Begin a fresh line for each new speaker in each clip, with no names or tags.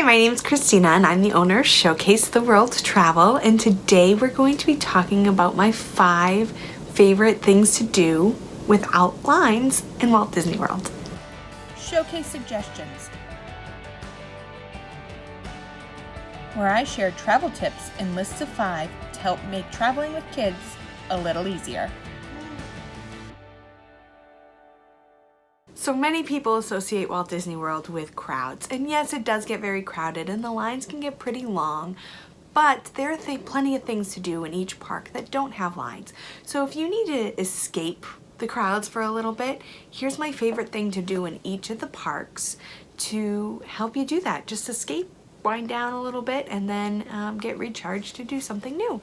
Hi, my name is Christina and I'm the owner of Showcase the World Travel, and today we're going to be talking about my 5 favorite things to do without lines in Walt Disney World.
Showcase suggestions, where I share travel tips and lists of 5 to help make traveling with kids a little easier.
So many people associate Walt Disney World with crowds, and yes, it does get very crowded and the lines can get pretty long, but there are plenty of things to do in each park that don't have lines. So if you need to escape the crowds for a little bit, here's my favorite thing to do in each of the parks to help you do that. Just escape, wind down a little bit, and then get recharged to do something new.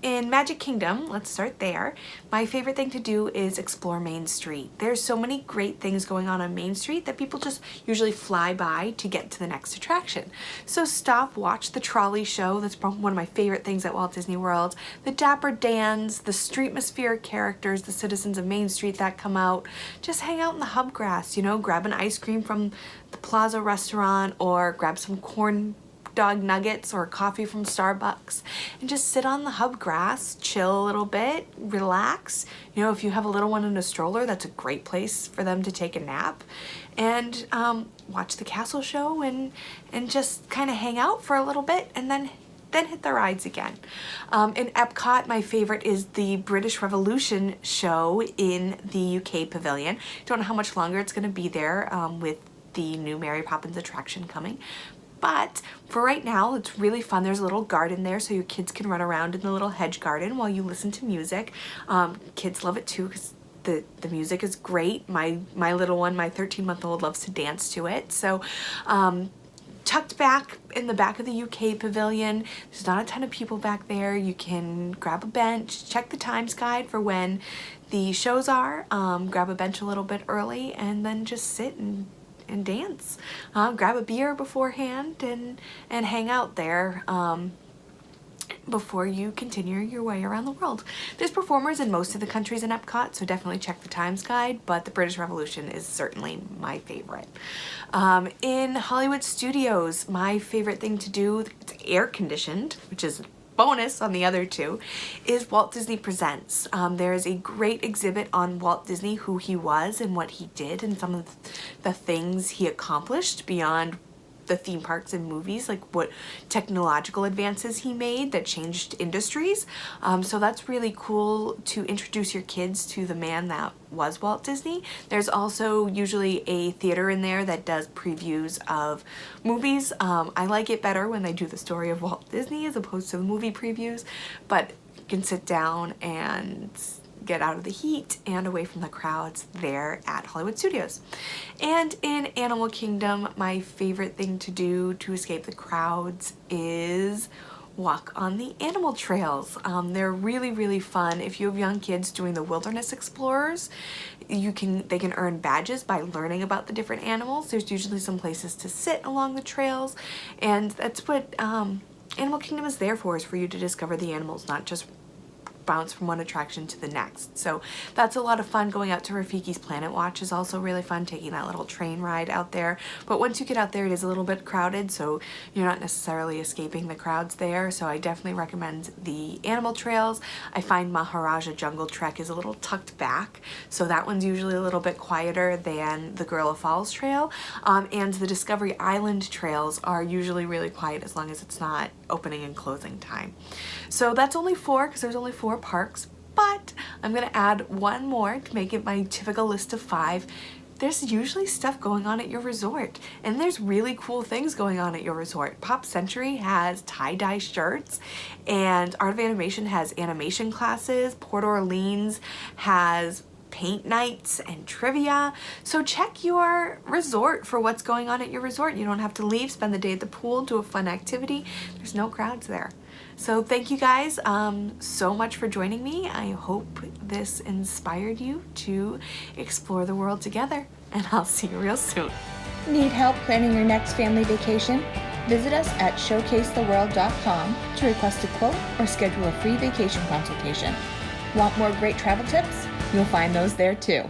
In Magic Kingdom, let's start there. My favorite thing to do is explore Main Street. There's so many great things going on Main Street that people just usually fly by to get to the next attraction. So stop, watch the trolley show. That's probably one of my favorite things at Walt Disney World. The Dapper Dans, the Streetmosphere characters, the citizens of Main Street that come out. Just hang out in the hub grass, grab an ice cream from the Plaza restaurant or grab some corn dog nuggets or coffee from Starbucks and just sit on the hub grass, chill a little bit, relax. If you have a little one in a stroller, that's a great place for them to take a nap, and watch the castle show and just kind of hang out for a little bit and then hit the rides again. In Epcot, my favorite is the British Revolution show in the UK Pavilion. Don't know how much longer it's going to be there with the new Mary Poppins attraction coming. But for right now, it's really fun. There's a little garden there so your kids can run around in the little hedge garden while you listen to music. Kids love it too because the music is great. My little one, my 13-month-old, loves to dance to it. So tucked back in the back of the UK Pavilion, there's not a ton of people back there. You can grab a bench, check the times guide for when the shows are, grab a bench a little bit early, and then just sit and dance. Grab a beer beforehand and hang out there before you continue your way around the world. There's performers in most of the countries in Epcot, so definitely check the times guide, but the British Revolution is certainly my favorite. In Hollywood Studios, my favorite thing to do, it's air conditioned, which is bonus on the other 2, is Walt Disney Presents. There is a great exhibit on Walt Disney, who he was and what he did and some of the things he accomplished beyond the theme parks and movies, like what technological advances he made that changed industries. So that's really cool to introduce your kids to the man that was Walt Disney. There's also usually a theater in there that does previews of movies. I like it better when they do the story of Walt Disney as opposed to the movie previews, but you can sit down and get out of the heat and away from the crowds there at Hollywood Studios. And in Animal Kingdom, my favorite thing to do to escape the crowds is walk on the animal trails. They're really fun. If you have young kids doing the Wilderness Explorers, they can earn badges by learning about the different animals. There's usually some places to sit along the trails, and that's what Animal Kingdom is there for, is for you to discover the animals, not just bounce from one attraction to the next. So that's a lot of fun. Going out to Rafiki's Planet Watch is also really fun, taking that little train ride out there. But once you get out there, it is a little bit crowded, so you're not necessarily escaping the crowds there. So I definitely recommend the animal trails. I find Maharaja Jungle Trek is a little tucked back, so that one's usually a little bit quieter than the Gorilla Falls Trail. And the Discovery Island trails are usually really quiet as long as it's not opening and closing time. So that's only 4 because there's only 4 parks, but I'm gonna add one more to make it my typical list of 5. There's usually stuff going on at your resort, and there's really cool things going on at your resort. Pop Century has tie-dye shirts, and Art of Animation has animation classes. Port Orleans has paint nights and trivia. So check your resort for what's going on at your resort. You don't have to leave, spend the day at the pool, do a fun activity. There's no crowds there. So thank you guys so much for joining me. I hope this inspired you to explore the world together, and I'll see you real soon.
Need help planning your next family vacation? Visit us at showcasetheworld.com to request a quote or schedule a free vacation consultation. Want more great travel tips? You'll find those there too.